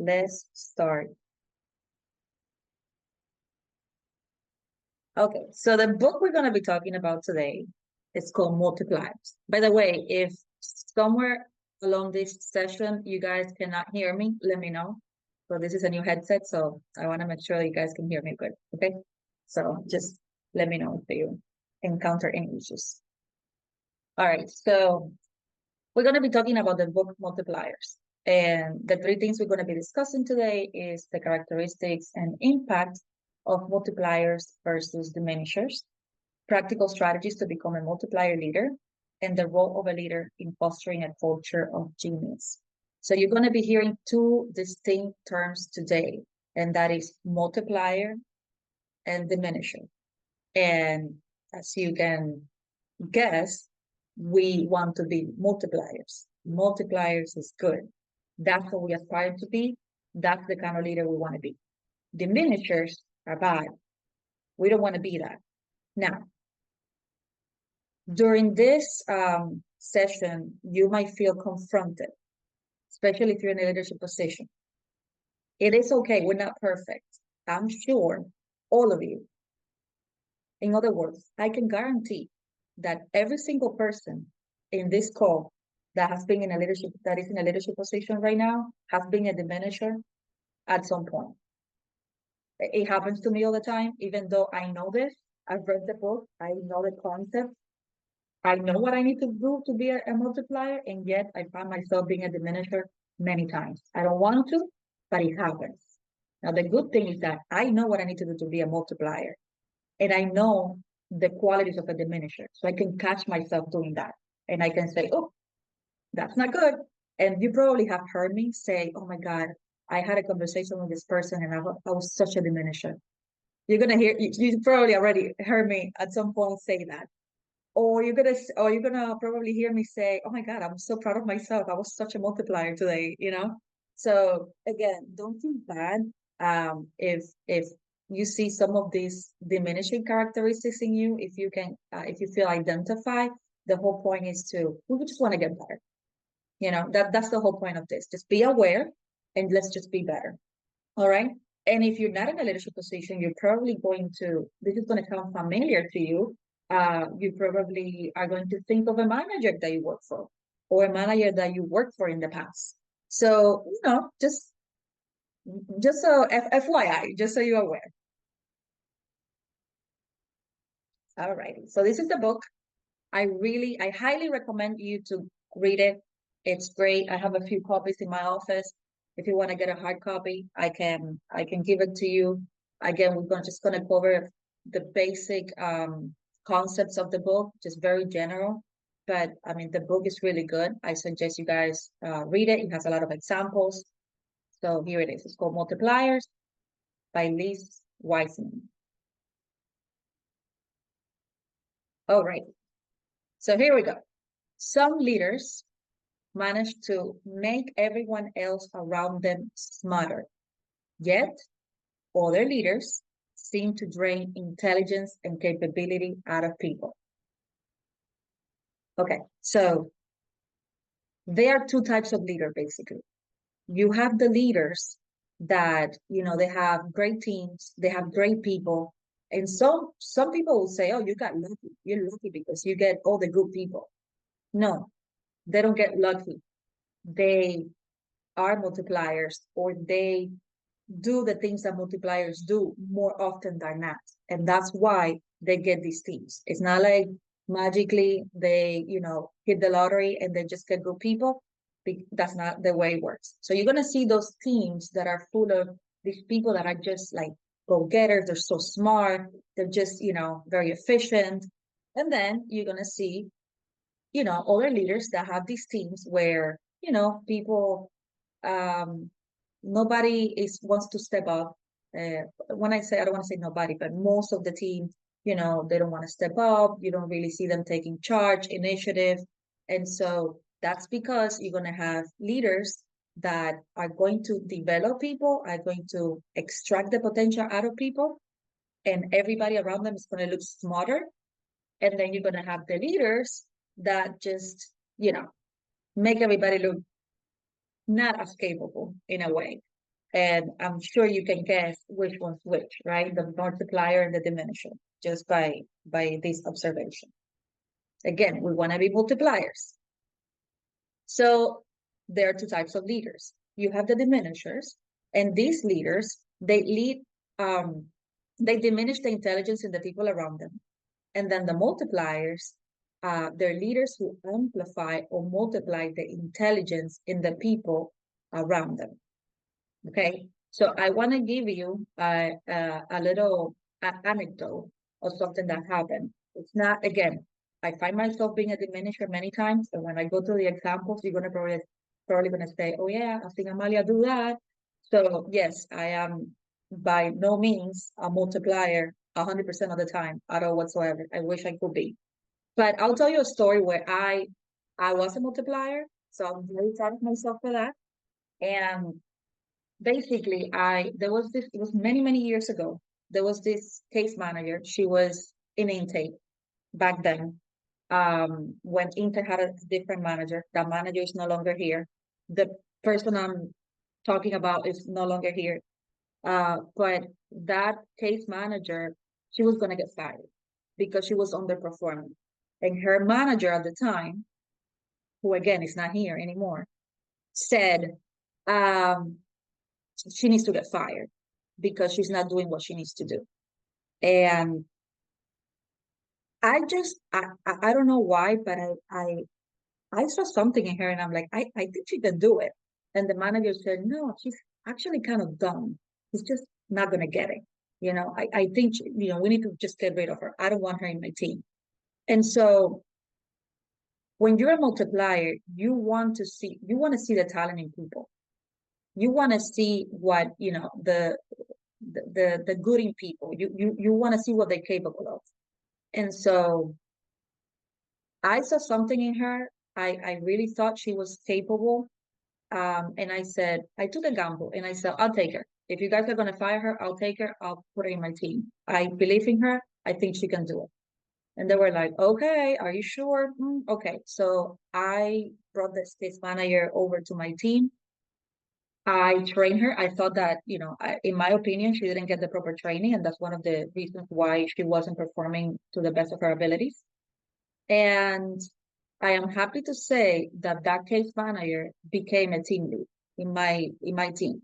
let's start. Okay, so the book we're going to be talking about today is called Multipliers. By the way, if somewhere along this session you guys cannot hear me, let me know. So this is a new headset, so I want to make sure you guys can hear me good. Okay, so just let me know if you encounter any issues. All right, so we're going to be talking about the book Multipliers. And the three things we're going to be discussing today is the characteristics and impact of multipliers versus diminishers, practical strategies to become a multiplier leader, and the role of a leader in fostering a culture of genius. So you're going to be hearing two distinct terms today, and that is multiplier and diminisher. And as you can guess, we want to be multipliers. Multipliers is good. That's what we aspire to be. That's the kind of leader we want to be. Diminishers are bad. We don't want to be that. Now, during this session, you might feel confronted, especially if you're in a leadership position. It is okay. We're not perfect. I'm sure all of you. In other words, I can guarantee that every single person in this call that has been in a leadership, that is in a leadership position right now, has been a diminisher at some point. It happens to me all the time, even though I know this. I've read the book. I know the concept. I know what I need to do to be a multiplier, and yet I find myself being a diminisher many times. I don't want to, but it happens. Now, the good thing is that I know what I need to do to be a multiplier, and I know the qualities of a diminisher. So I can catch myself doing that. And I can say, oh, that's not good. And you probably have heard me say, oh my God, I had a conversation with this person and I was such a diminisher. You're going to hear, you probably already heard me at some point say that. Or you're gonna probably hear me say, "Oh my God, I'm so proud of myself. I was such a multiplier today," you know. So again, don't feel bad if you see some of these diminishing characteristics in you. If you feel identified, the whole point is to we just want to get better. You know that's the whole point of this. Just be aware and let's just be better. All right. And if you're not in a leadership position, you're probably this is going to sound familiar to you. You probably are going to think of a manager that you work for or a manager that you worked for in the past. So, just so FYI, just so you're aware. All righty. So this is the book. I highly recommend you to read it. It's great. I have a few copies in my office. If you want to get a hard copy, I can give it to you. Again, just gonna cover the basic concepts of the book, just very general. But I mean, the book is really good. I suggest you guys read it. It has a lot of examples. So here it is. It's called Multipliers by Liz Wiseman. All right. So here we go. Some leaders manage to make everyone else around them smarter. Yet, other leaders seem to drain intelligence and capability out of people. Okay, so there are two types of leader, basically. You have the leaders that, they have great teams, they have great people. And some people will say, oh, you got lucky. You're lucky because you get all the good people. No, they don't get lucky. They are multipliers or they do the things that multipliers do more often than not. And that's why they get these teams. It's not like magically they, hit the lottery and they just get good people. That's not the way it works. So you're going to see those teams that are full of these people that are just like go-getters. They're so smart. They're just, very efficient. And then you're going to see, other leaders that have these teams where, people nobody wants to step up. When I don't want to say nobody, but most of the team, they don't want to step up. You don't really see them taking charge, initiative. And so that's because you're going to have leaders that are going to develop people, are going to extract the potential out of people, and everybody around them is going to look smarter. And then you're going to have the leaders that just, make everybody look not as capable in a way. And I'm sure you can guess which one's which, right? The multiplier and the diminisher, just by this observation. Again, we want to be multipliers. So there are two types of leaders. You have the diminishers, and these leaders, they diminish the intelligence in the people around them. And then the multipliers, they're leaders who amplify or multiply the intelligence in the people around them. Okay, so I want to give you a little anecdote of something that happened. It's not, again, I find myself being a diminisher many times, and when I go to the examples, you're gonna probably gonna say, "Oh yeah, I've seen Amalia do that." So yes, I am by no means a multiplier 100% of the time at all whatsoever. I wish I could be, but I'll tell you a story where I was a multiplier, so I'm very proud of myself for that. And basically, there was this, it was many years ago. There was this case manager. She was in intake back then. When Intake had a different manager, that manager is no longer here. The person I'm talking about is no longer here. But that case manager, she was gonna get fired because she was underperforming. And her manager at the time, who again is not here anymore, said, um, she needs to get fired because she's not doing what she needs to do. And I don't know why, but I saw something in her and I'm like, I think she can do it. And the manager said, no, she's actually kind of dumb. She's just not gonna get it. I think we need to just get rid of her. I don't want her in my team. And so when you're a multiplier, you want to see the talent in people. You want to see what, the good in people. You want to see what they're capable of. And so I saw something in her. I really thought she was capable. And I took a gamble and I said, I'll take her. If you guys are going to fire her, I'll take her. I'll put her in my team. I believe in her. I think she can do it. And they were like, okay, are you sure? Okay. So I brought this case manager over to my team. I trained her. I thought that, in my opinion, she didn't get the proper training, and that's one of the reasons why she wasn't performing to the best of her abilities. And I am happy to say that that case manager became a team lead in my team.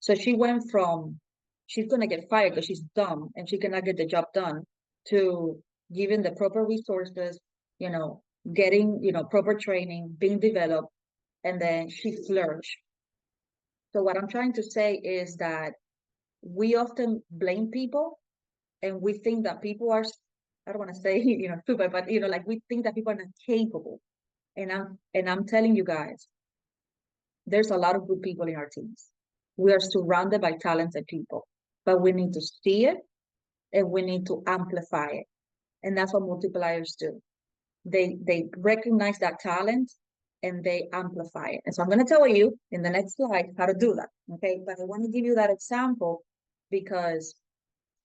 So she went from she's gonna get fired because she's dumb and she cannot get the job done to giving the proper resources, getting proper training, being developed, and then she flourished. So what I'm trying to say is that we often blame people and we think that people are, I don't want to say, stupid, but like we think that people are not capable. And I'm telling you guys, there's a lot of good people in our teams. We are surrounded by talented people, but we need to see it and we need to amplify it. And that's what multipliers do. They recognize that talent and they amplify it. And so I'm going to tell you in the next slide how to do that. Okay. But I want to give you that example because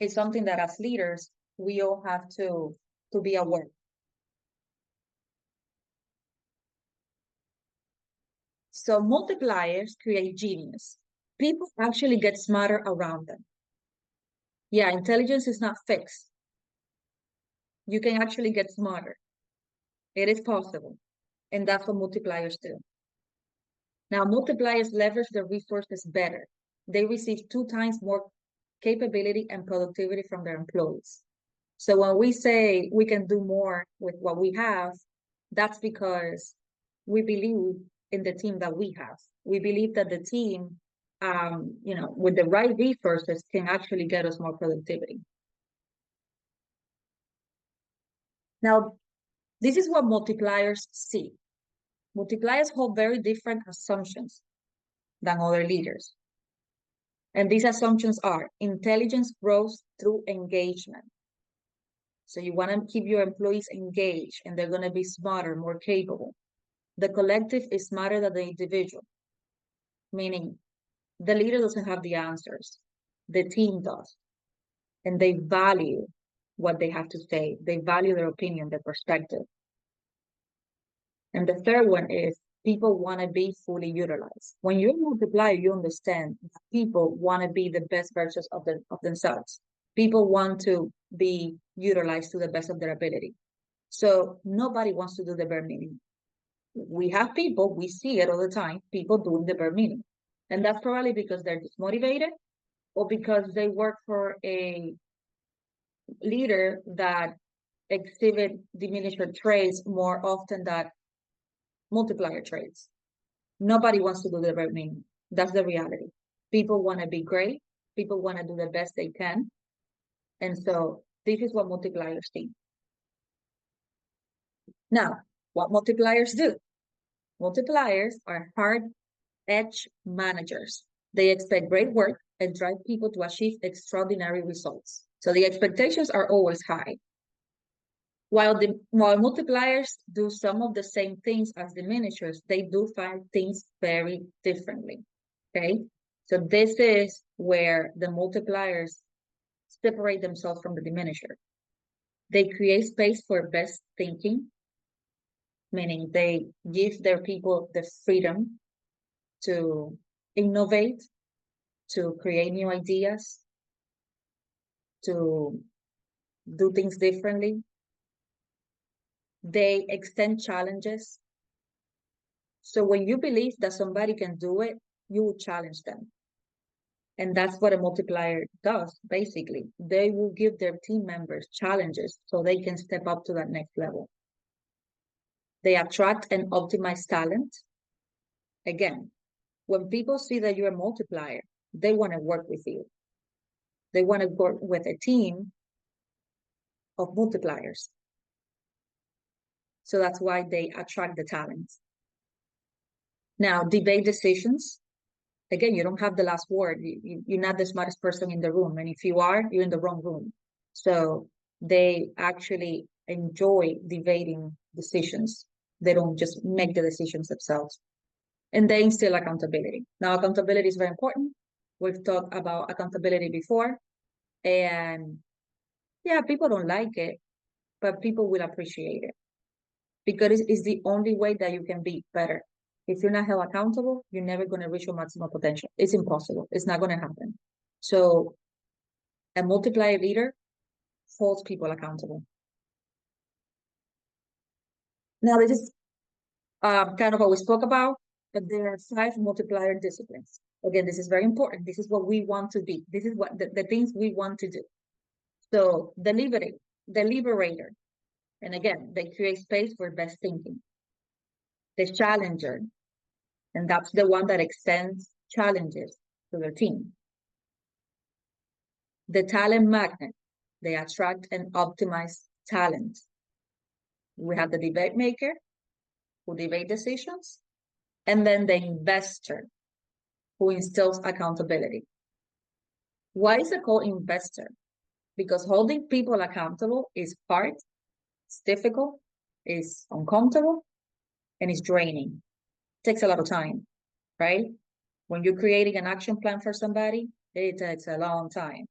it's something that as leaders, we all have to be aware. So multipliers create genius. People actually get smarter around them. Yeah, intelligence is not fixed. You can actually get smarter. It is possible. And that's what multipliers do. Now, multipliers leverage their resources better. They receive 2 times more capability and productivity from their employees. So when we say we can do more with what we have, that's because we believe in the team that we have. We believe that the team, with the right resources can actually get us more productivity. Now, this is what multipliers see. Multipliers hold very different assumptions than other leaders. And these assumptions are intelligence grows through engagement. So you want to keep your employees engaged and they're going to be smarter, more capable. The collective is smarter than the individual, meaning the leader doesn't have the answers. The team does. And they value what they have to say. They value their opinion, their perspective. And the third one is people want to be fully utilized. When you're a multiplier, you understand that people want to be the best versions of themselves. People want to be utilized to the best of their ability. So nobody wants to do the bare minimum. We have people, we see it all the time, people doing the bare minimum. And that's probably because they're dismotivated or because they work for a leader that exhibit diminisher traits more often than multiplier traits. Nobody wants to do the bare minimum. That's the reality. People want to be great. People want to do the best they can. And so this is what multipliers do. Now, what multipliers do? Multipliers are hard edge managers. They expect great work and drive people to achieve extraordinary results. So the expectations are always high. While multipliers do some of the same things as diminishers, they do find things very differently. Okay, so this is where the multipliers separate themselves from the diminisher. They create space for best thinking, meaning they give their people the freedom to innovate, to create new ideas, to do things differently. They extend challenges. So when you believe that somebody can do it, you will challenge them. And that's what a multiplier does, basically. They will give their team members challenges so they can step up to that next level. They attract and optimize talent. Again, when people see that you're a multiplier, they want to work with you. They want to work with a team of multipliers. So that's why they attract the talent. Now, debate decisions. Again, you don't have the last word. You're not the smartest person in the room. And if you are, you're in the wrong room. So they actually enjoy debating decisions. They don't just make the decisions themselves. And they instill accountability. Now, accountability is very important. We've talked about accountability before. And yeah, people don't like it, but people will appreciate it because it's the only way that you can be better. If you're not held accountable, you're never going to reach your maximum potential. It's impossible. It's not going to happen. So a multiplier leader holds people accountable. Now, this is kind of what we spoke about, but there are 5 multiplier disciplines. Again, this is very important. This is what we want to be. This is what the things we want to do. So the liberator, and again, they create space for best thinking. The challenger, and that's the one that extends challenges to their team. The talent magnet, they attract and optimize talent. We have the debate maker, who debate decisions, and then the investor, who instills accountability. Why is it called investor? Because holding people accountable is hard, it's difficult, it's uncomfortable, and it's draining. It takes a lot of time, right? When you're creating an action plan for somebody, it takes a long time.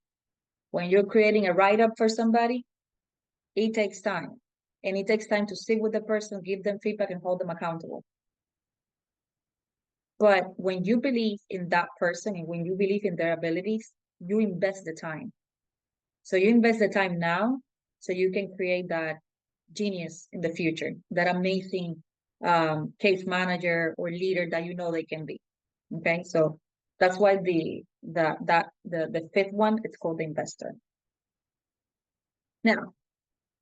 When you're creating a write-up for somebody, it takes time. And it takes time to sit with the person, give them feedback, and hold them accountable. But when you believe in that person and when you believe in their abilities, you invest the time. So you invest the time now so you can create that genius in the future, that amazing case manager or leader that you know they can be. Okay, so that's why the 5th one, it's called the investor. Now,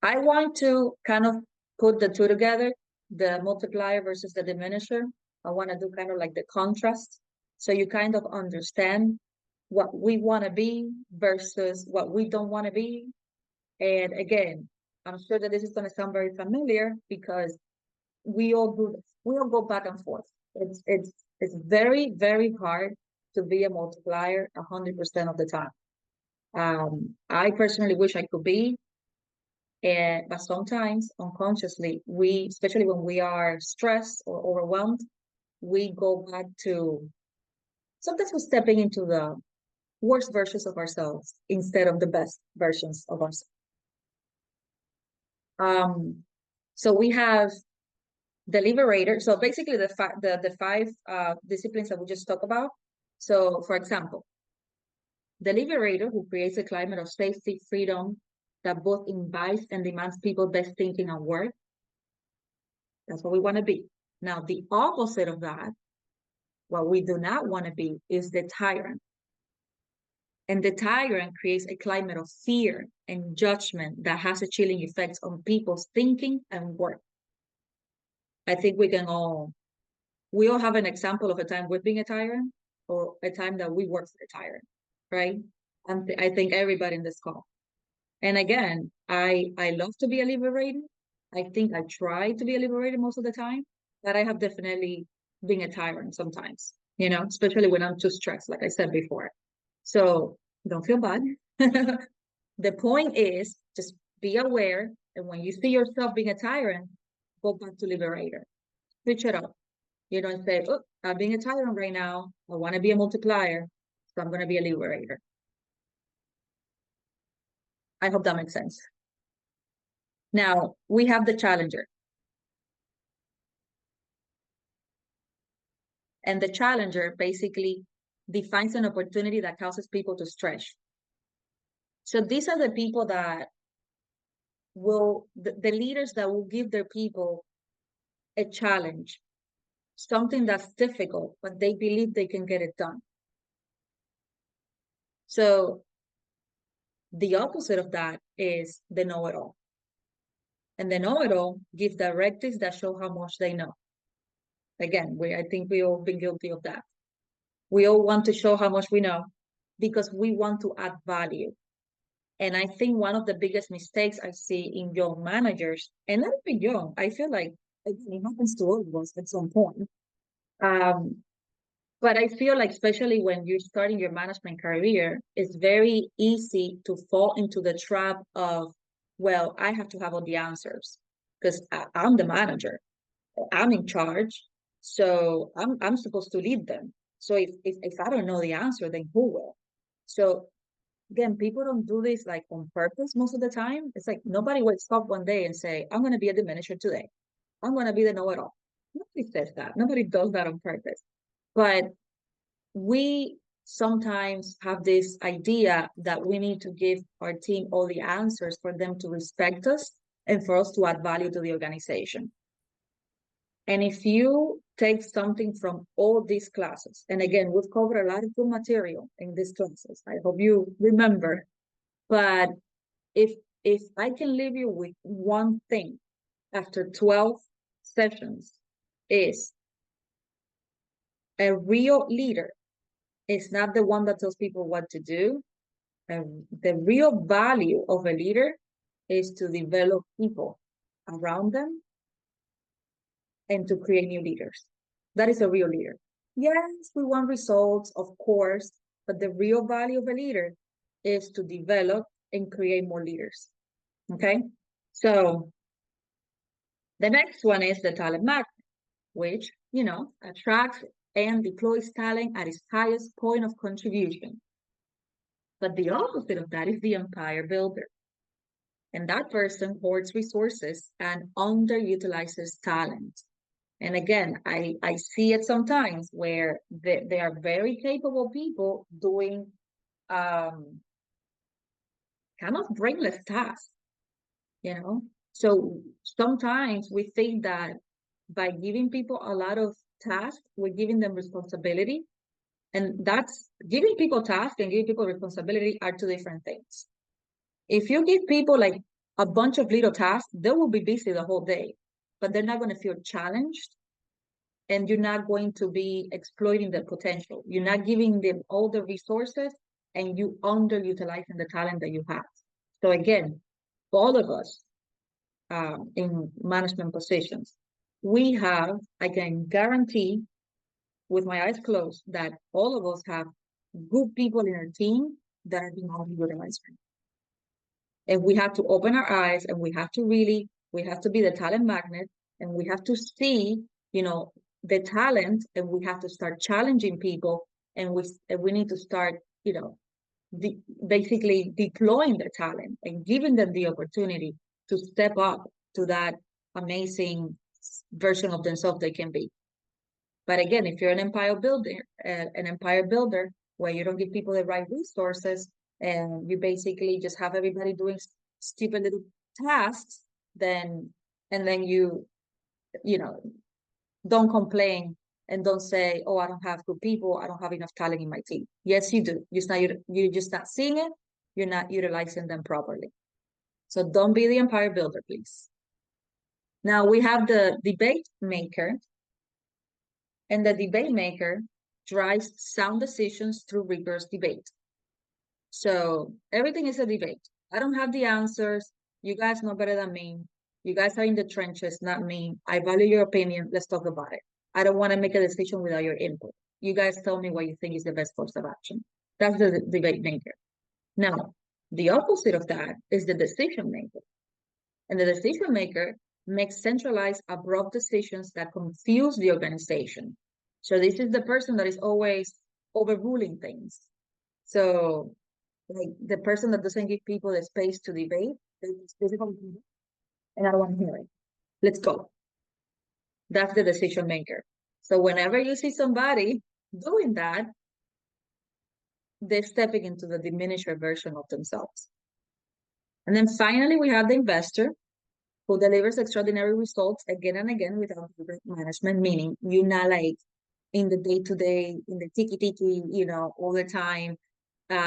I want to kind of put the two together, the multiplier versus the diminisher. I want to do kind of like the contrast. So you kind of understand what we want to be versus what we don't want to be. And again, I'm sure that this is going to sound very familiar because we all do this. We all go back and forth. It's very, very hard to be a multiplier 100% of the time. I personally wish I could be, but sometimes unconsciously, especially when we are stressed or overwhelmed, we go back to, sometimes we're stepping into the worst versions of ourselves instead of the best versions of ourselves. So we have The liberator. So basically the five disciplines that we just talked about. So for example, the liberator who creates a climate of safety, freedom that both invites and demands people best thinking and work. That's what we want to be. Now, the opposite of that, what we do not want to be, is the tyrant. And the tyrant creates a climate of fear and judgment that has a chilling effect on people's thinking and work. I think we all have an example of a time we're being a tyrant or a time that we work for a tyrant, right? And I think everybody in this call. And again, I love to be a liberator. I think I try to be a liberator most of the time, but I have definitely been a tyrant sometimes, especially when I'm too stressed, like I said before. So don't feel bad. The point is just be aware, and when you see yourself being a tyrant, go back to liberator. Switch it up. You don't say, oh, I'm being a tyrant right now. I want to be a multiplier, so I'm going to be a liberator. I hope that makes sense. Now, we have the challenger. And the challenger basically defines an opportunity that causes people to stretch. So these are the people that the leaders that will give their people a challenge, something that's difficult, but they believe they can get it done. So the opposite of that is the know-it-all. And the know-it-all give directives that show how much they know. Again, I think we all been guilty of that. We all want to show how much we know because we want to add value. And I think one of the biggest mistakes I see in young managers, and not even young, I feel like it happens to all of us at some point. But I feel like, especially when you're starting your management career, it's very easy to fall into the trap of, well, I have to have all the answers because I'm the manager. I'm in charge. So I'm supposed to lead them. So if I don't know the answer, then who will? So again, people don't do this like on purpose most of the time. It's like nobody wakes up one day and say, I'm going to be a diminisher today. I'm going to be the know-it-all. Nobody says that. Nobody does that on purpose. But we sometimes have this idea that we need to give our team all the answers for them to respect us and for us to add value to the organization. And if you take something from all these classes, and again, we've covered a lot of good material in these classes. I hope you remember. But if I can leave you with one thing after 12 sessions, is a real leader is not the one that tells people what to do. The real value of a leader is to develop people around them and to create new leaders. That is a real leader. Yes, we want results, of course, but the real value of a leader is to develop and create more leaders. Okay? So the next one is the talent magnet, which, attracts and deploys talent at its highest point of contribution. But the opposite of that is the empire builder. And that person hoards resources and underutilizes talent. And again, I see it sometimes where they are very capable people doing kind of brainless tasks, So sometimes we think that by giving people a lot of tasks, we're giving them responsibility. And that's giving people tasks and giving people responsibility are two different things. If you give people like a bunch of little tasks, they will be busy the whole day, but they're not going to feel challenged and you're not going to be exploiting their potential. You're not giving them all the resources and you underutilizing the talent that you have. So again, all of us in management positions, I can guarantee with my eyes closed that all of us have good people in our team that are being underutilized. And we have to open our eyes and we have to be the talent magnet and we have to see, the talent and we have to start challenging people and we need to start, basically deploying their talent and giving them the opportunity to step up to that amazing version of themselves they can be. But again, if you're an empire builder where you don't give people the right resources and you basically just have everybody doing stupid little tasks, then and then you know don't complain and don't say, oh, I don't have good people, I don't have enough talent in my team. Yes, you do. You're just not seeing it, you're not utilizing them properly. So don't be the empire builder, please. Now we have the debate maker, and the debate maker drives sound decisions through rigorous debate. So everything is a debate. I don't have the answers. You guys know better than me. You guys are in the trenches, not me. I value your opinion. Let's talk about it. I don't want to make a decision without your input. You guys tell me what you think is the best course of action. That's the debate maker. Now, the opposite of that is the decision maker. And the decision maker makes centralized, abrupt decisions that confuse the organization. So this is the person that is always overruling things. So like the person that doesn't give people the space to debate, and I don't want to hear it. Let's go. That's the decision maker. So whenever you see somebody doing that, they're stepping into the diminisher version of themselves. And then finally, we have the investor who delivers extraordinary results again and again without management, meaning you're not like in the day-to-day, in the tiki-tiki, all the time,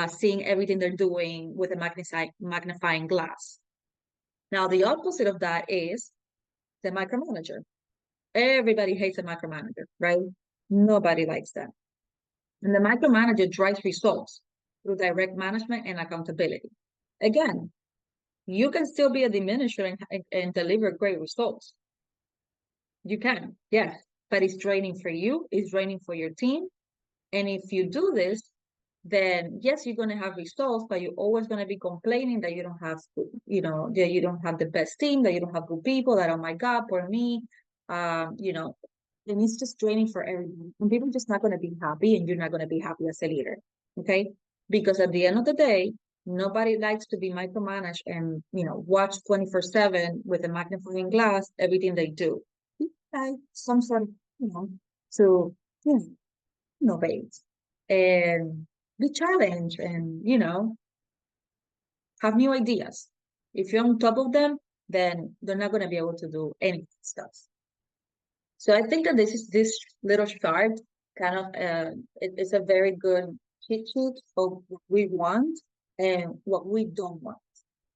seeing everything they're doing with a magnifying glass. Now, the opposite of that is the micromanager. Everybody hates a micromanager, right? Nobody likes that. And the micromanager drives results through direct management and accountability. Again, you can still be a diminisher and deliver great results. You can, yes, but it's draining for you, it's draining for your team. And if you do this, then yes, you're going to have results, but you're always going to be complaining that you don't have, that you don't have the best team, that you don't have good people, that, oh my God, for me, and it's just draining for everyone. And people are just not going to be happy, and you're not going to be happy as a leader, okay? Because at the end of the day, nobody likes to be micromanaged and, watch 24/7 with a magnifying glass, everything they do. Like some sort of, to, innovate and be challenged and, have new ideas. If you're on top of them, then they're not going to be able to do any stuff. So I think that this little chart kind of it's a very good cheat sheet of what we want and what we don't want.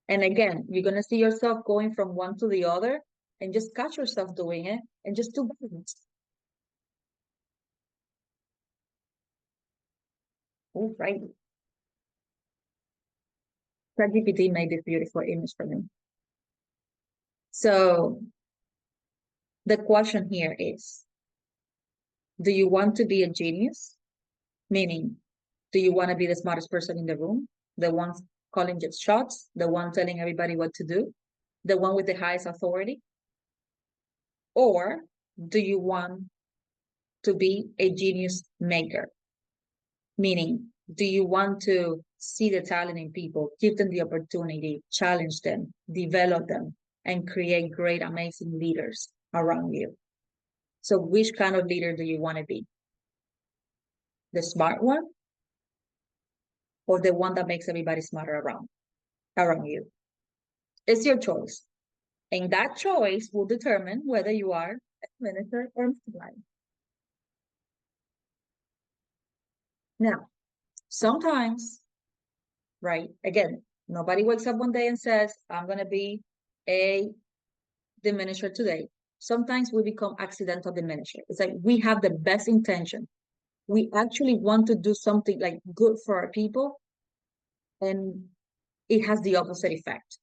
And again, you're going to see yourself going from one to the other and just catch yourself doing it and just do balance. All right. ChatGPT made this beautiful image for me. So the question here is, do you want to be a genius? Meaning, do you want to be the smartest person in the room? The one calling just shots? The one telling everybody what to do? The one with the highest authority? Or do you want to be a genius maker? Meaning, do you want to see the talent in people, give them the opportunity, challenge them, develop them, and create great, amazing leaders around you? So which kind of leader do you want to be? The smart one or the one that makes everybody smarter around you? It's your choice. And that choice will determine whether you are a minister or multiplying. Now, sometimes, right, again, nobody wakes up one day and says, I'm going to be a diminisher today. Sometimes we become accidental diminisher. It's like we have the best intention. We actually want to do something like good for our people, and it has the opposite effect.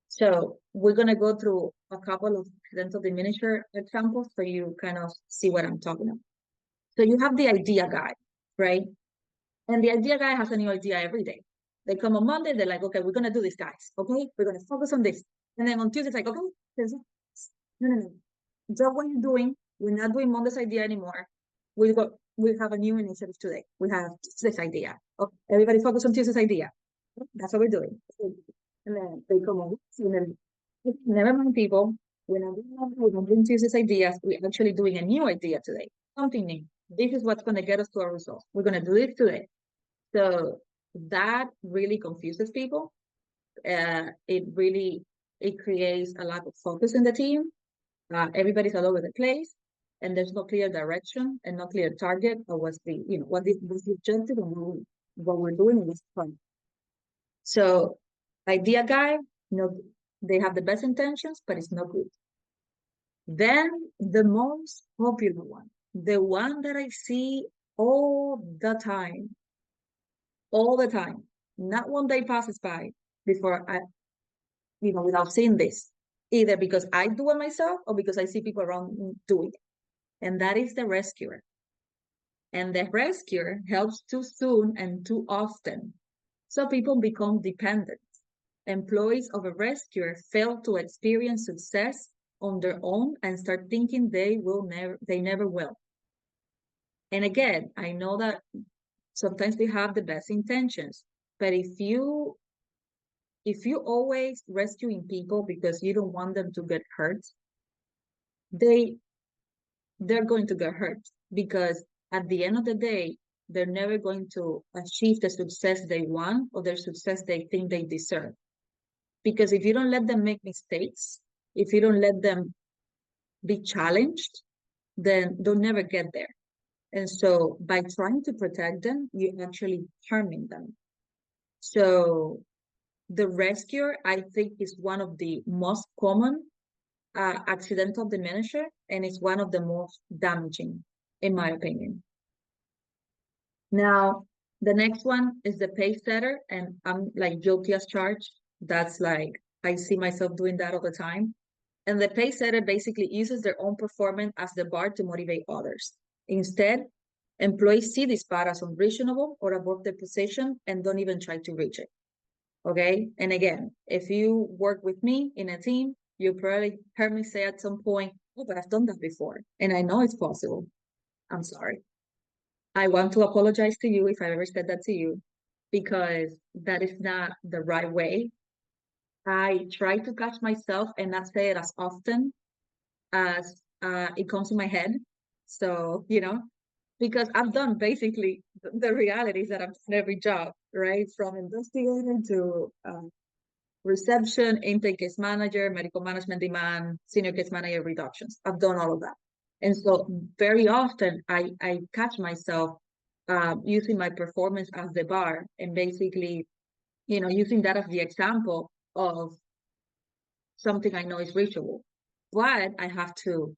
So we're going to go through a couple of accidental diminisher examples so you kind of see what I'm talking about. So you have the idea guy, right? And the idea guy has a new idea every day. They come on Monday, they're like, okay, we're going to do this, guys. Okay, we're going to focus on this. And then on Tuesday, it's like, okay, no. Drop what you're doing. We're not doing Monday's idea anymore. We have a new initiative today. We have this idea. Okay, everybody focus on Tuesday's idea. That's what we're doing. And then they come on, and then never mind, people. We're not going to use these ideas. We're actually doing a new idea today, something new. This is what's going to get us to our results. We're going to do this today. So that really confuses people. It really it creates a lack of focus in the team. Everybody's all over the place, and there's no clear direction and no clear target of what's the what's the objective and what we're doing in this fun. So, idea guy, no, they have the best intentions, but it's not good. Then the most popular one, the one that I see all the time, all the time. Not one day passes by before without seeing this, either because I do it myself or because I see people around me doing it. And that is the rescuer. And the rescuer helps too soon and too often. So people become dependent. Employees of a rescuer fail to experience success on their own and start thinking they never will. And again, I know that sometimes we have the best intentions, but if you always rescuing people because you don't want them to get hurt, they they're going to get hurt because at the end of the day, they're never going to achieve the success they want or the success they think they deserve. Because if you don't let them make mistakes, if you don't let them be challenged, then they'll never get there. And so by trying to protect them, you're actually harming them. So the rescuer, I think, is one of the most common accidental diminisher, and it's one of the most damaging, in my opinion. Now, the next one is the pace setter, and I'm like guilty as charged. That's like, I see myself doing that all the time. And the pace setter basically uses their own performance as the bar to motivate others. Instead, employees see this bar as unreasonable or above their position and don't even try to reach it. Okay. And again, if you work with me in a team, you probably heard me say at some point, oh, but I've done that before. And I know it's possible. I'm sorry. I want to apologize to you if I ever said that to you, because that is not the right way. I try to catch myself and not say it as often as it comes to my head. So, because I've done basically the reality is that I've done every job, right? From investigator to reception, intake case manager, medical management demand, senior case manager reductions. I've done all of that. And so very often I catch myself using my performance as the bar and basically, using that as the example of something I know is reachable. But I have to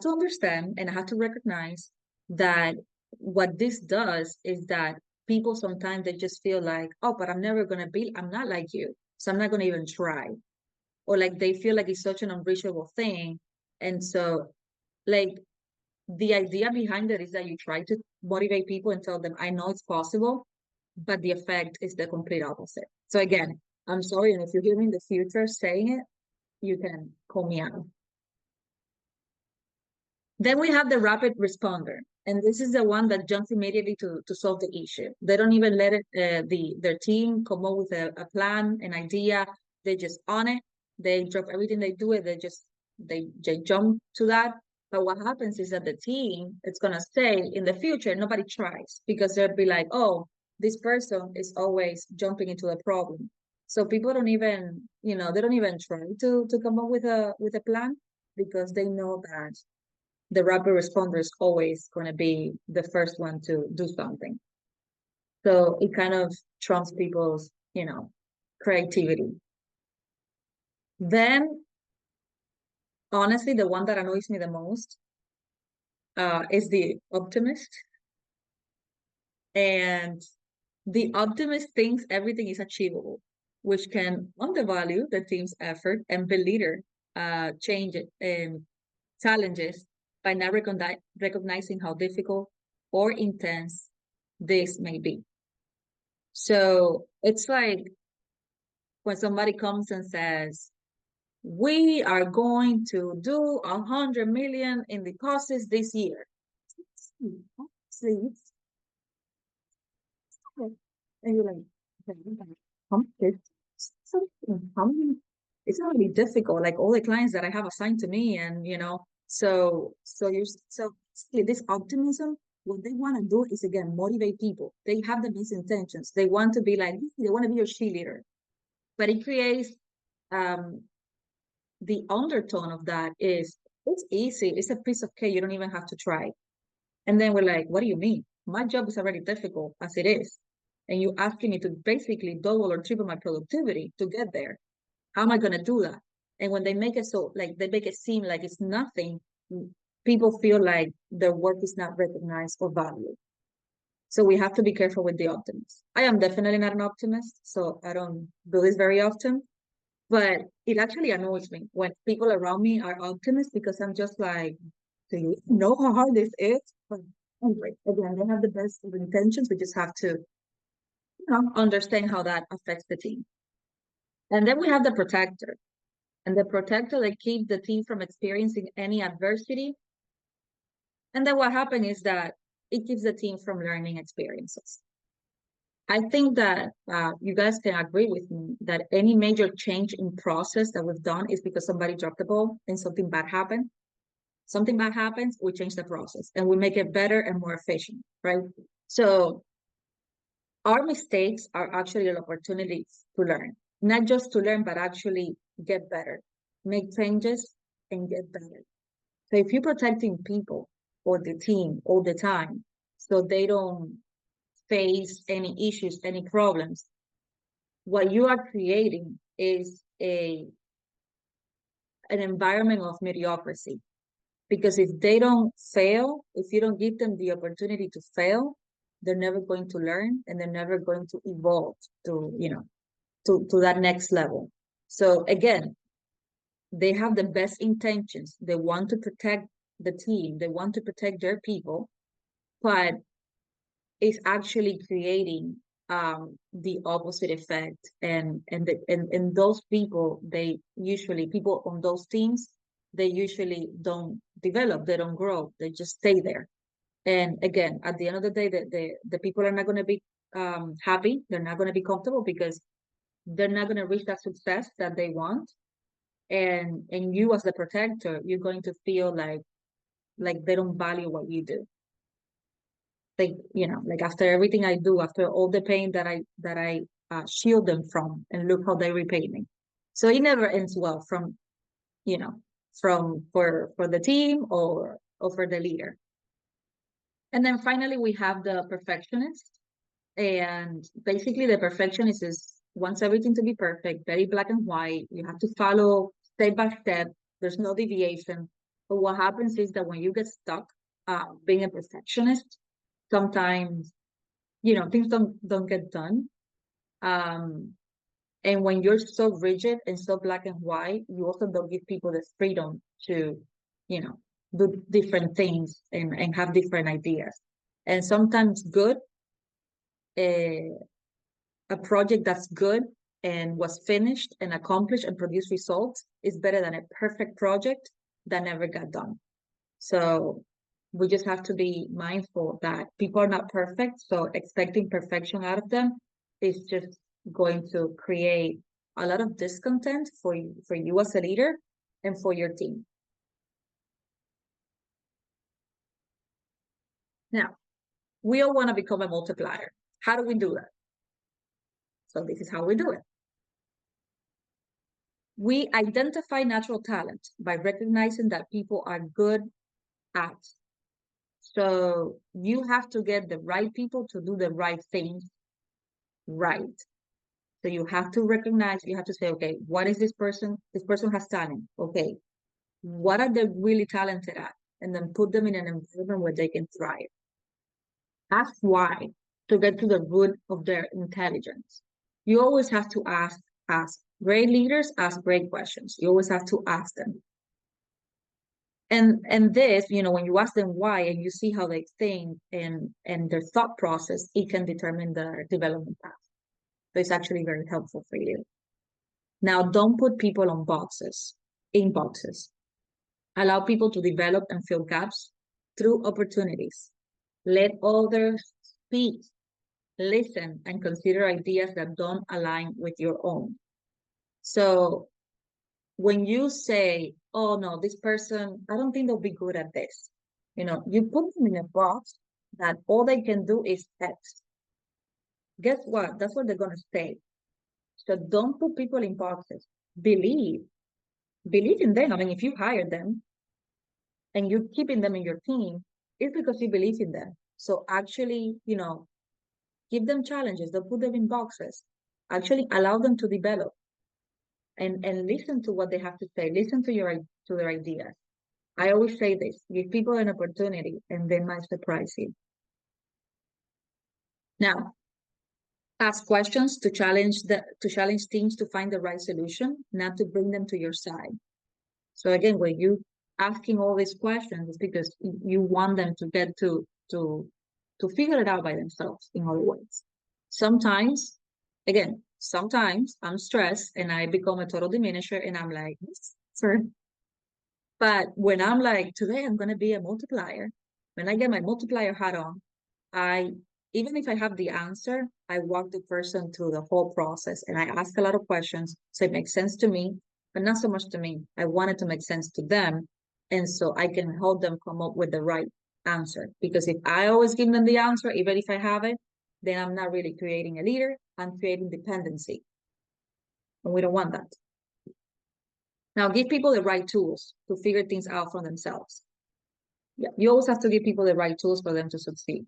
understand and I have to recognize that what this does is that people sometimes they just feel like, oh, but I'm not like you. So I'm not gonna even try. Or like they feel like it's such an unreachable thing. And so like the idea behind it is that you try to motivate people and tell them, I know it's possible, but the effect is the complete opposite. So again, I'm sorry, and if you hear me in the future saying it, you can call me out. Then we have the rapid responder, and this is the one that jumps immediately to solve the issue. They don't even let their team come up with a plan, an idea. They just on it. They drop everything they do. They jump to that. But what happens is that the team it's gonna say in the future nobody tries because they'll be like, oh, this person is always jumping into the problem. So people don't even they don't even try to come up with a plan because they know that the rapid responder is always going to be the first one to do something. So it kind of trumps people's, creativity. Then, honestly, the one that annoys me the most is the optimist. And the optimist thinks everything is achievable, which can undervalue the team's effort and belittle change and challenges by not recognizing how difficult or intense this may be. So it's like when somebody comes and says, we are going to do 100 million in deposits this year. Please. And you're like, okay, how much? How many? it's really difficult. Like all the clients that I have assigned to me, and so this optimism, what they want to do is again motivate people. They have the best intentions. They want to be like, they want to be your cheerleader, but it creates um the undertone of that is it's easy. It's a piece of cake. You don't even have to try. And then we're like, what do you mean? My job is already difficult as it is. And you asking me to basically double or triple my productivity to get there. How am I going to do that? And when they make it so, like, they make it seem like it's nothing, people feel like their work is not recognized or valued. So we have to be careful with the optimists. I am definitely not an optimist, so I don't do this very often. But it actually annoys me when people around me are optimists because I'm just like, do you know how hard this is? But anyway, again, they have the best of intentions. We just have to, understand how that affects the team. And then we have the protector. And the protector that keeps the team from experiencing any adversity. And then what happens is that it keeps the team from learning experiences. I think that you guys can agree with me that any major change in process that we've done is because somebody dropped the ball and something bad happened. Something bad happens, we change the process and we make it better and more efficient, right? So our mistakes are actually opportunities to learn, not just to learn, but actually get better, make changes and get better. So if you're protecting people or the team all the time, so they don't face any issues, any problems, what you are creating is an environment of mediocrity. Because if they don't fail, if you don't give them the opportunity to fail, they're never going to learn and they're never going to evolve to that next level. So again, they have the best intentions. They want to protect the team, they want to protect their people, but it's actually creating the opposite effect. And those people, they usually, people on those teams, they usually don't develop, they don't grow, they just stay there. And again, at the end of the day, the people are not going to be happy, they're not going to be comfortable because they're not going to reach that success that they want. And you as the protector, you're going to feel like they don't value what you do. Like after everything I do, after all the pain that I shield them from, and look how they repay me. So it never ends well from you know for the team or for the leader. And then finally we have the perfectionist. And basically the perfectionist is wants everything to be perfect, very black and white. You have to follow step by step. There's no deviation. But what happens is that when you get stuck being a perfectionist, sometimes things don't get done. Um, and when you're so rigid and so black and white, you also don't give people the freedom to, you know, do different things and have different ideas. And sometimes a, a project that's good and was finished and accomplished and produced results is better than a perfect project that never got done. So we just have to be mindful that people are not perfect. So expecting perfection out of them is just going to create a lot of discontent for you as a leader and for your team. Now, we all want to become a multiplier. How do we do that? So this is how we do it. We identify natural talent by recognizing that people are good at. So you have to get the right people to do the right things right. So you have to recognize, you have to say, okay, what is this person? This person has talent. Okay, what are they really talented at? And then put them in an environment where they can thrive. Ask why to get to the root of their intelligence. You always have to ask. Great leaders ask great questions. You always have to ask them. And this, when you ask them why and you see how they think and their thought process, it can determine their development path. So it's actually very helpful for you. Now, don't put people in boxes. Allow people to develop and fill gaps through opportunities. Let others speak, listen, and consider ideas that don't align with your own. So when you say, oh no, this person, I don't think they'll be good at this. You put them in a box that all they can do is X. Guess what? That's what they're going to stay. So don't put people in boxes. Believe, believe in them. I mean, if you hire them and you're keeping them in your team, it's because you believe in them. So actually, give them challenges. Don't put them in boxes. Actually, allow them to develop and listen to what they have to say. Listen to their ideas. I always say this: give people an opportunity, and they might surprise you. Now, ask questions to challenge teams to find the right solution, not to bring them to your side. So again, when you asking all these questions, it's because you want them to get to figure it out by themselves in other ways. Sometimes I'm stressed and I become a total diminisher and I'm like, sir. But when I'm like, today I'm gonna be a multiplier, when I get my multiplier hat on, I even if I have the answer, I walk the person through the whole process and I ask a lot of questions so it makes sense to me, but not so much to me. I want it to make sense to them. And so I can help them come up with the right answer. Because if I always give them the answer, even if I have it, then I'm not really creating a leader, I'm creating dependency. And we don't want that. Now, give people the right tools to figure things out for themselves. Yeah, you always have to give people the right tools for them to succeed.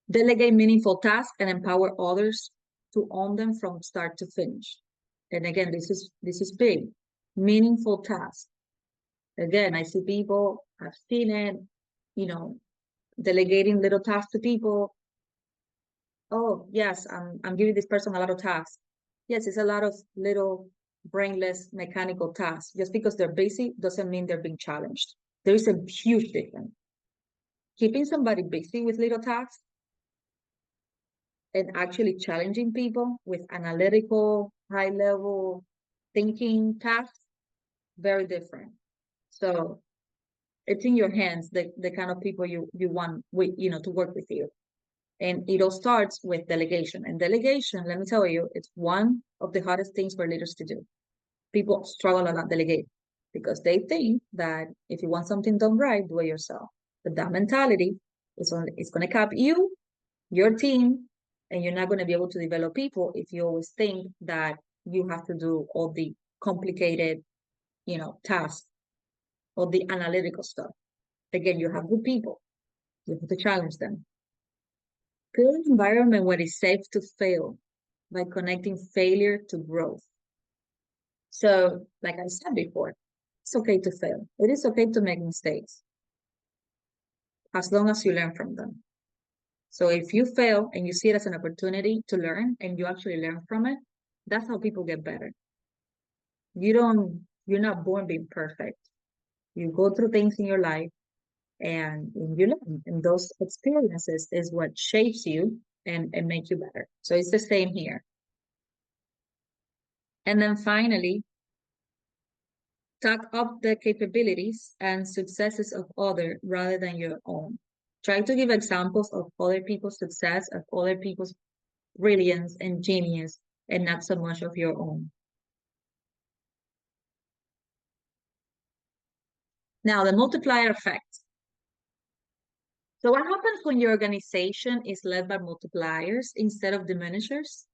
Delegate meaningful tasks and empower others to own them from start to finish. And again, this is big. Meaningful tasks. Again, I see people, I've seen it, delegating little tasks to people. Oh, yes, I'm giving this person a lot of tasks. Yes, it's a lot of little brainless mechanical tasks. Just because they're busy doesn't mean they're being challenged. There is a huge difference. Keeping somebody busy with little tasks and actually challenging people with analytical, high level thinking tasks, very different. So it's in your hands, the kind of people you want to work with you. And it all starts with delegation. And delegation, let me tell you, it's one of the hardest things for leaders to do. People struggle a lot delegate because they think that if you want something done right, do it yourself. But that mentality it's going to cap you, your team, and you're not going to be able to develop people if you always think that you have to do all the complicated, tasks, all the analytical stuff. Again, you have good people. You have to challenge them. Create an environment where it's safe to fail by connecting failure to growth. So, like I said before, it's okay to fail. It is okay to make mistakes as long as you learn from them. So if you fail and you see it as an opportunity to learn and you actually learn from it, that's how people get better. You're not born being perfect. You go through things in your life and you learn. And those experiences is what shapes you and make you better. So it's the same here. And then finally, talk up the capabilities and successes of others rather than your own. Try to give examples of other people's success, of other people's brilliance and genius, and not so much of your own. Now, the multiplier effect. So what happens when your organization is led by multipliers instead of diminishers?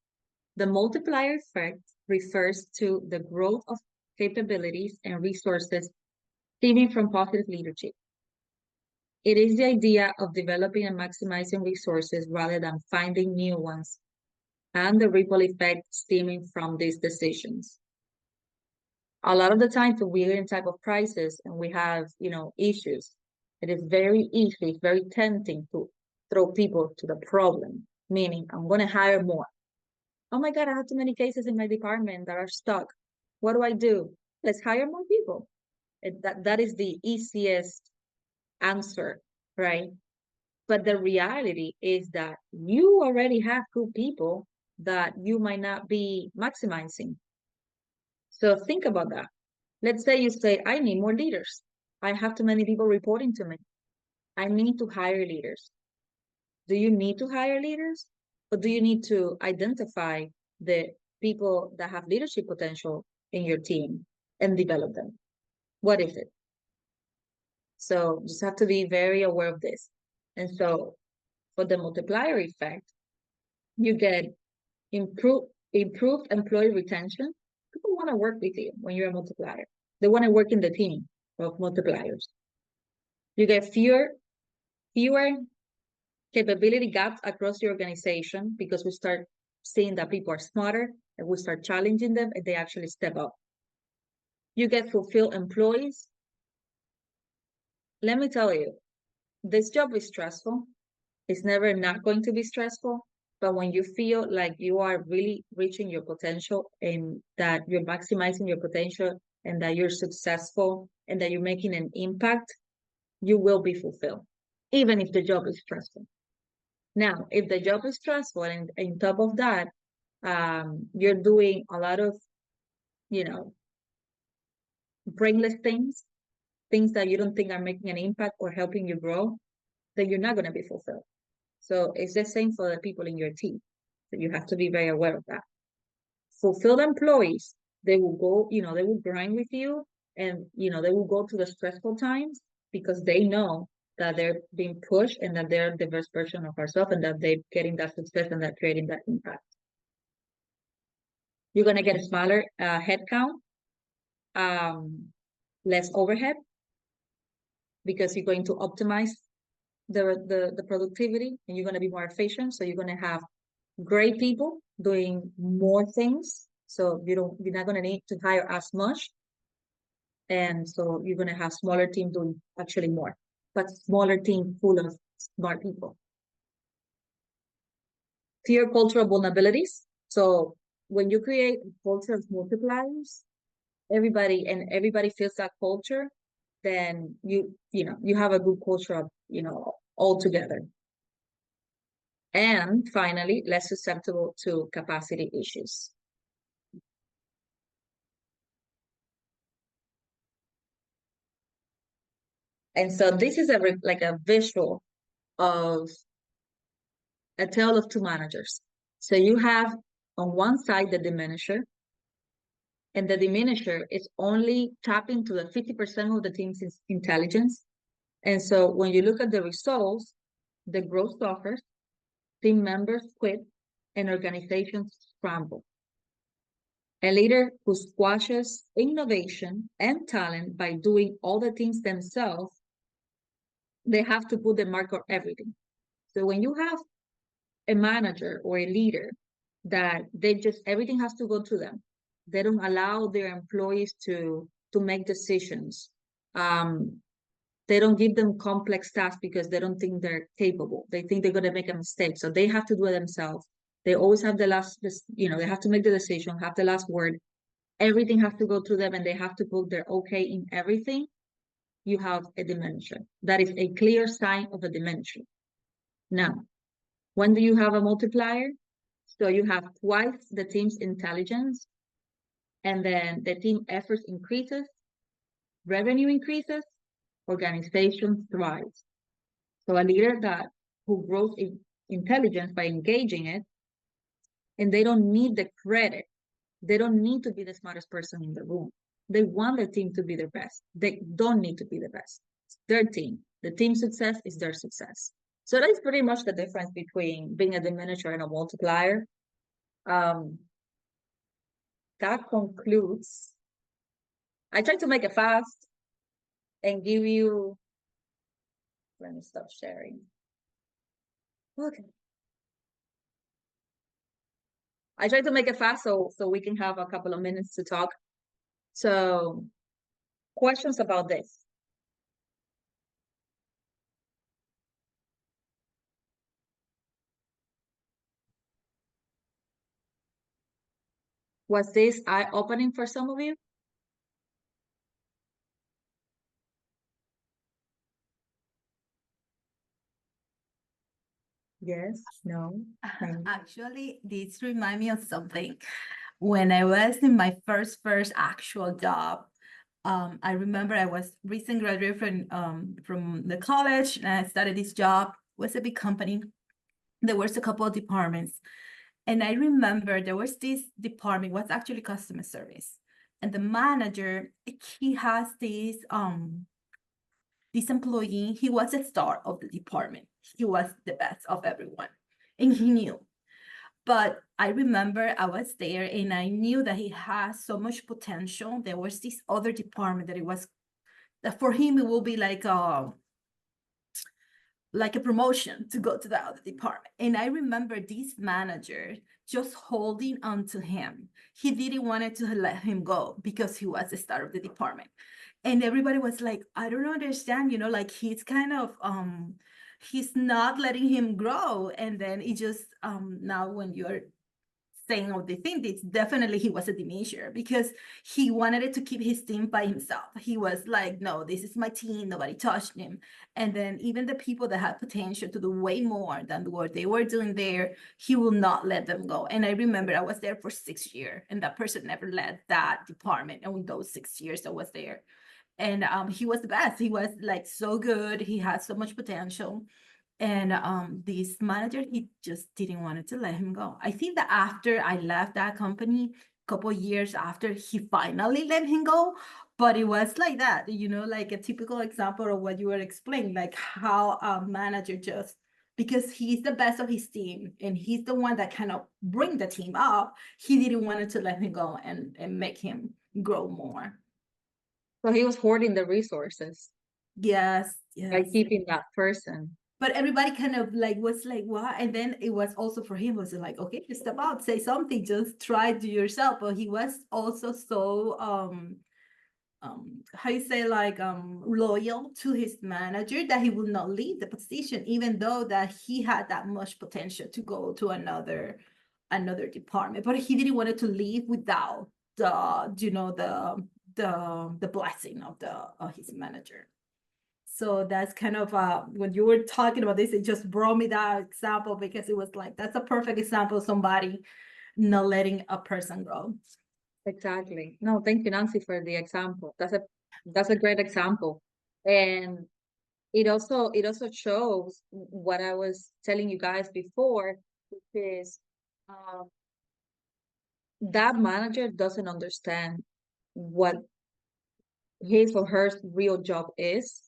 The multiplier effect refers to the growth of capabilities and resources stemming from positive leadership. It is the idea of developing and maximizing resources rather than finding new ones, and the ripple effect stemming from these decisions. A lot of the time when we're in type of crisis and we have, issues, it is very easy, very tempting to throw people to the problem, meaning I'm going to hire more. Oh my God, I have too many cases in my department that are stuck. What do I do? Let's hire more people. That is the easiest answer, right? But the reality is that you already have good people that you might not be maximizing. So think about that. Let's say you say, I need more leaders. I have too many people reporting to me. I need to hire leaders. Do you need to hire leaders? Or do you need to identify the people that have leadership potential in your team and develop them? What is it? So just have to be very aware of this. And so for the multiplier effect, you get improved employee retention. People want to work with you when you're a multiplier. They want to work in the team of multipliers. You get fewer capability gaps across the organization because we start seeing that people are smarter and we start challenging them and they actually step up. You get fulfilled employees. Let me tell you, this job is stressful. It's never not going to be stressful. But when you feel like you are really reaching your potential and that you're maximizing your potential and that you're successful and that you're making an impact, you will be fulfilled, even if the job is stressful. Now, if the job is stressful and on top of that, you're doing a lot of, brainless things that you don't think are making an impact or helping you grow, then you're not going to be fulfilled. So it's the same for the people in your team. So you have to be very aware of that. Fulfilled employees, they will go, they will grind with you and, they will go through the stressful times because they know that they're being pushed and that they're the best version of ourselves and that they're getting that success and that creating that impact. You're going to get a smaller headcount, less overhead because you're going to optimize the productivity and you're going to be more efficient. So you're going to have great people doing more things. So you're not going to need to hire as much. And so you're going to have smaller team doing actually more, but smaller team full of smart people. Fewer cultural vulnerabilities. So when you create a culture of multipliers, everybody feels that culture, then you have a good culture of, all together. And finally, less susceptible to capacity issues. And so this is like a visual of a tale of two managers. So you have on one side the diminisher, and the diminisher is only tapping to the 50% of the team's intelligence. And so when you look at the results, the growth suffers, team members quit, and organizations scramble. A leader who squashes innovation and talent by doing all the things themselves, they have to put the mark on everything. So when you have a manager or a leader that everything has to go to them, they don't allow their employees to make decisions. They don't give them complex tasks because they don't think they're capable. They think they're going to make a mistake. So they have to do it themselves. They always have they have to make the decision, have the last word. Everything has to go through them and they have to put their okay in everything. You have a dimension. That is a clear sign of a dimension. Now, when do you have a multiplier? So you have twice the team's intelligence, and then the team effort increases, revenue increases, organization thrives. So a leader who grows in intelligence by engaging it, and they don't need the credit. They don't need to be the smartest person in the room. They want the team to be their best. They don't need to be the best. It's their team. The team success is their success. So that's pretty much the difference between being a diminisher and a multiplier. That concludes. I tried to make it fast and give you, let me stop sharing. Okay. I tried to make it fast so we can have a couple of minutes to talk. So questions about this? Was this eye-opening for some of you? Yes, no, maybe. Actually, this reminds me of something. When I was in my first actual job, I remember I was recent graduate from the college, and I started this job. It was a big company. There was a couple of departments, and I remember there was this department was actually customer service, And the manager, he has this employee, he was a star of the department. He was the best of everyone, and he knew. But I remember I was there and I knew that he has so much potential. There was this other department that it was, that for him it will be like a promotion to go to the other department. And I remember this manager just holding on to him. He didn't want to let him go because he was the star of the department. And everybody was like, I don't understand, like he's kind of he's not letting him grow. And then it just now when you're saying all the things, it's definitely he was a diminisher because he wanted it to keep his team by himself. He was like, no, this is my team, nobody touched him. And then even the people that had potential to do way more than what they were doing there, he will not let them go. And I remember I was there for 6 years and that person never led that department. And in those 6 years I was there. And he was the best. He was like so good. He had so much potential. And this manager, he just didn't want to let him go. I think that after I left that company, a couple years after, he finally let him go. But it was like that, like a typical example of what you were explaining, like how a manager just, because he's the best of his team and he's the one that kind of bring the team up, he didn't want to let him go and make him grow more. So he was hoarding the resources Yes, by yes. keeping that person. But everybody kind of like was like, what? And then it was also for him, was like, okay, step out, say something, just try to yourself. But he was also so how you say, like loyal to his manager that he would not leave the position, even though that he had that much potential to go to another department. But he didn't want it to leave without the blessing of his manager. So that's kind of when you were talking about this, it just brought me that example because it was like, that's a perfect example of somebody not letting a person grow. Exactly. No, thank you, Nancy, for the example. That's a great example. And it also shows what I was telling you guys before, which is um, that manager doesn't understand what his or her real job is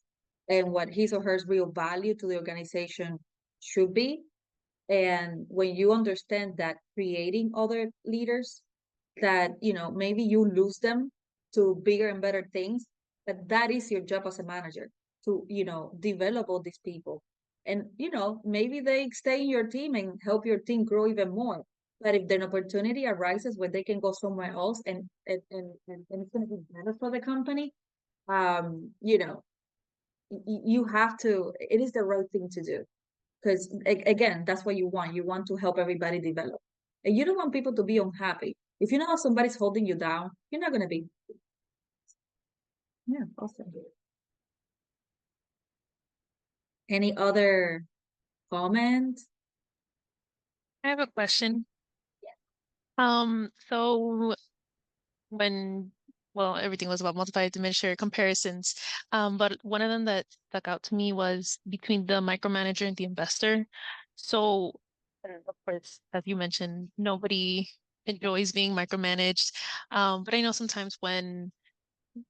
and what his or her real value to the organization should be. And when you understand that creating other leaders that, maybe you lose them to bigger and better things, but that is your job as a manager to, develop all these people. And, maybe they stay in your team and help your team grow even more. But if an opportunity arises where they can go somewhere else and it's going to be better for the company, you have to, it is the right thing to do. Because again, that's what you want. You want to help everybody develop. And you don't want people to be unhappy. If you know how somebody's holding you down, you're not going to be. Yeah, awesome. Any other comment? I have a question. So when, well, everything was about multiplier diminisher comparisons. But one of them that stuck out to me was between the micromanager and the investor. So, of course, as you mentioned, nobody enjoys being micromanaged. But I know sometimes when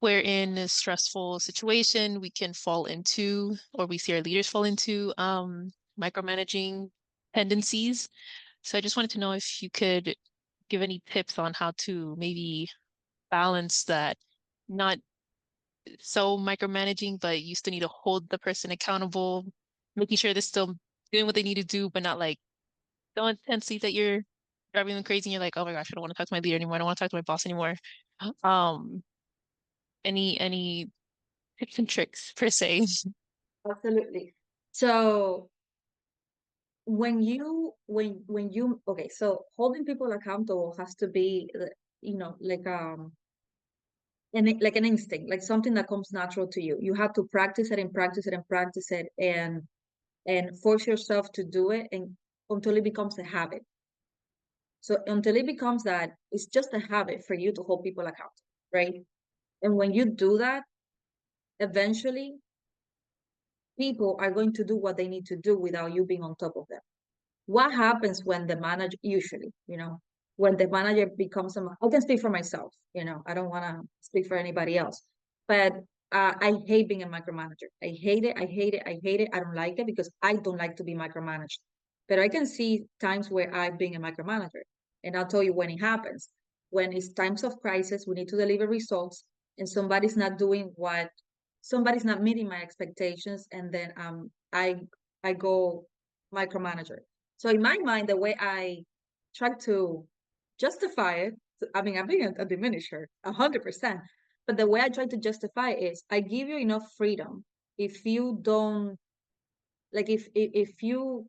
we're in a stressful situation, we can fall into, or we see our leaders fall into, micromanaging tendencies. So I just wanted to know if you could give any tips on how to maybe balance that, not so micromanaging, but you still need to hold the person accountable, making sure they're still doing what they need to do, but not like so intensely that you're driving them crazy and you're like, oh my gosh, I don't want to talk to my leader anymore. I don't want to talk to my boss anymore. Um, any tips and tricks per se? Absolutely. So when you okay, so holding people accountable has to be, like an instinct, like something that comes natural to you. You have to practice it and practice it and practice it and force yourself to do it and until it becomes a habit. So until it becomes that, it's just a habit for you to hold people accountable, right? And when you do that, eventually people are going to do what they need to do without you being on top of them. What happens when the manager, usually, when the manager becomes I can speak for myself, I don't want to speak for anybody else, but I hate being a micromanager. I hate it. I hate it. I hate it. I don't like it because I don't like to be micromanaged. But I can see times where I've been a micromanager, and I'll tell you when it happens. When it's times of crisis, we need to deliver results, and somebody's not meeting my expectations, and then I go micromanager. So in my mind, the way I try to justify it, I mean, I'm being a diminisher, 100%. But the way I try to justify it is I give you enough freedom. If you don't, like, if you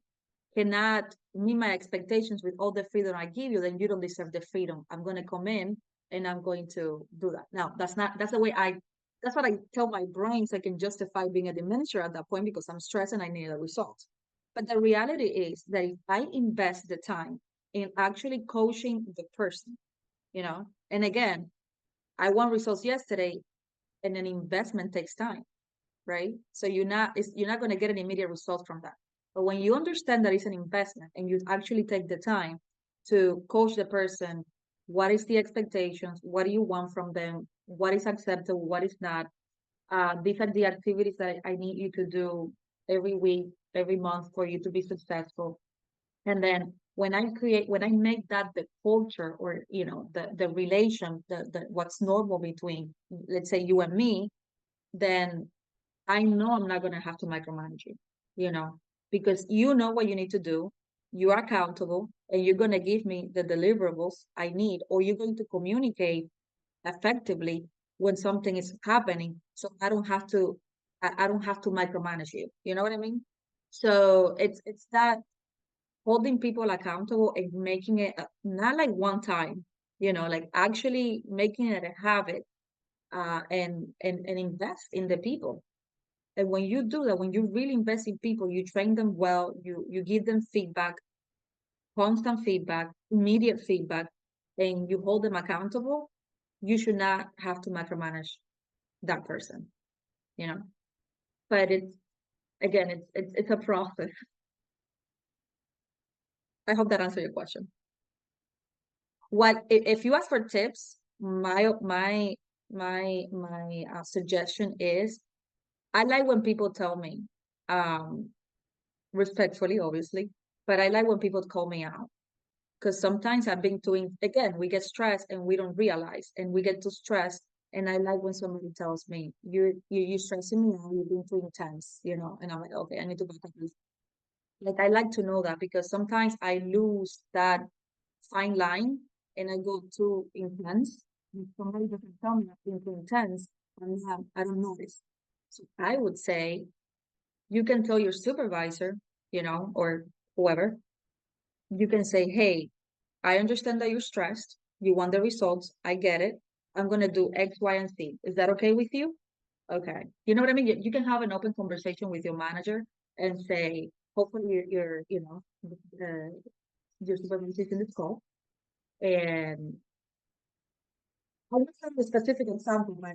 cannot meet my expectations with all the freedom I give you, then you don't deserve the freedom. I'm going to come in and I'm going to do that. Now, that's what I tell my brain so I can justify being a diminisher at that point because I'm stressed and I need a result. But the reality is that if I invest the time in actually coaching the person, and again, I want results yesterday, and an investment takes time, right? So you're not going to get an immediate result from that. But when you understand that it's an investment and you actually take the time to coach the person, what is the expectations? What do you want from them? What is acceptable? What is not? These are the activities that I need you to do every week, every month for you to be successful. And then when I make that the culture, or the relation, the what's normal between, let's say, you and me, then I know I'm not going to have to micromanage you, because you know what you need to do. You are accountable, and you're going to give me the deliverables I need, or you're going to communicate effectively when something is happening. So I don't have to micromanage you. You know what I mean? So it's that holding people accountable and making it not like one time, like actually making it a habit, and invest in the people. And when you do that, when you really invest in people, you train them well, you give them feedback, constant feedback, immediate feedback, and you hold them accountable, you should not have to micromanage that person, you know. But it's a process. I hope that answered your question. If you ask for tips, my suggestion is, I like when people tell me, respectfully, obviously, but I like when people call me out, because sometimes I've been doing, again, we get stressed and we don't realize, and we get too stressed. And I like when somebody tells me, you're stressing me out, you're being too intense, and I'm like, okay, I need to back up this. Like, I like to know that, because sometimes I lose that fine line and I go too intense. If somebody doesn't tell me I'm being too intense, I don't notice. So I would say, you can tell your supervisor, or whoever, you can say, hey, I understand that you're stressed. You want the results. I get it. I'm going to do X, Y, and Z. Is that okay with you? Okay. You know what I mean? You can have an open conversation with your manager and say, hopefully your supervisor is in this call. And I will have a specific example, but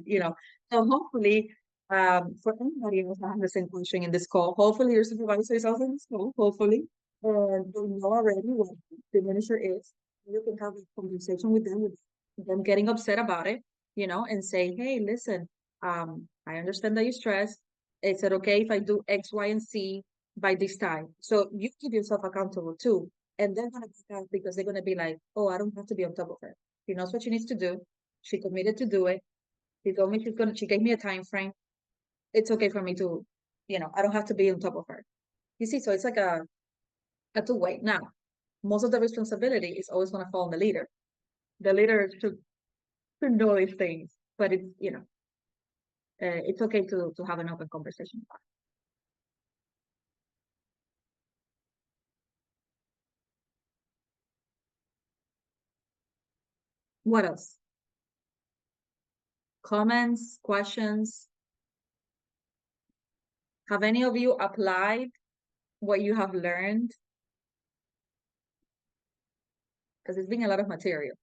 so hopefully, for anybody else that has the same question in this call, hopefully your supervisor is also in this call, hopefully, and they know already what the manager is. You can have a conversation with them getting upset about it, and say, hey, listen, I understand that you're stressed. Is it okay if I do X, Y, and Z by this time? So you keep yourself accountable too. And they're gonna be out, because they're gonna be like, oh, I don't have to be on top of her. She knows what she needs to do. She committed to do it. She told me she gave me a time frame. It's okay for me to, I don't have to be on top of her. You see, so it's like a two-way. Now, most of the responsibility is always going to fall on the leader. The leader should know these things, but it's okay to have an open conversation about it. What else? Comments, questions? Have any of you applied what you have learned? Because it's been a lot of material.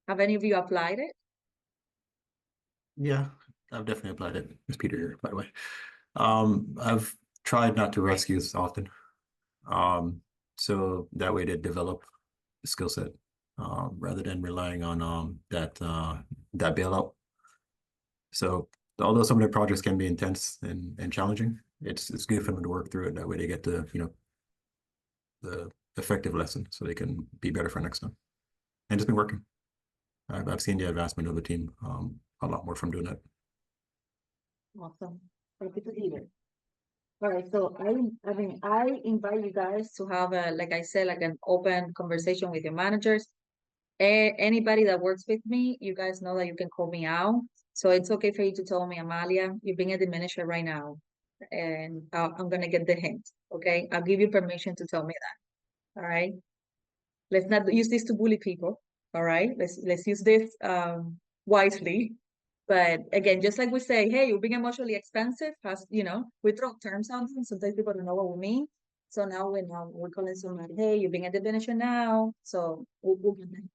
Have any of you applied it? Yeah, I've definitely applied it. It's Peter here, by the way. I've tried not to rescue as often. So that way to develop skill set, rather than relying on that bailout. So although some of their projects can be intense and challenging, it's good for them to work through it. That way they get the, the effective lesson so they can be better for next time. And it's been working. I've seen the advancement of the team a lot more from doing that. Awesome. Happy to hear it. All right, so I invite you guys to have a, like I said, like an open conversation with your managers. Anybody that works with me, you guys know that you can call me out. So it's okay for you to tell me, Amalia, you're being a diminisher right now, and I'm gonna get the hint. Okay, I'll give you permission to tell me that. All right. Let's not use this to bully people. All right. Let's use this wisely. But again, just like we say, hey, you're being emotionally expensive, has, we throw terms out there, sometimes people don't know what we mean. So now we're calling somebody, hey, you're being a diminisher now. So we'll get that.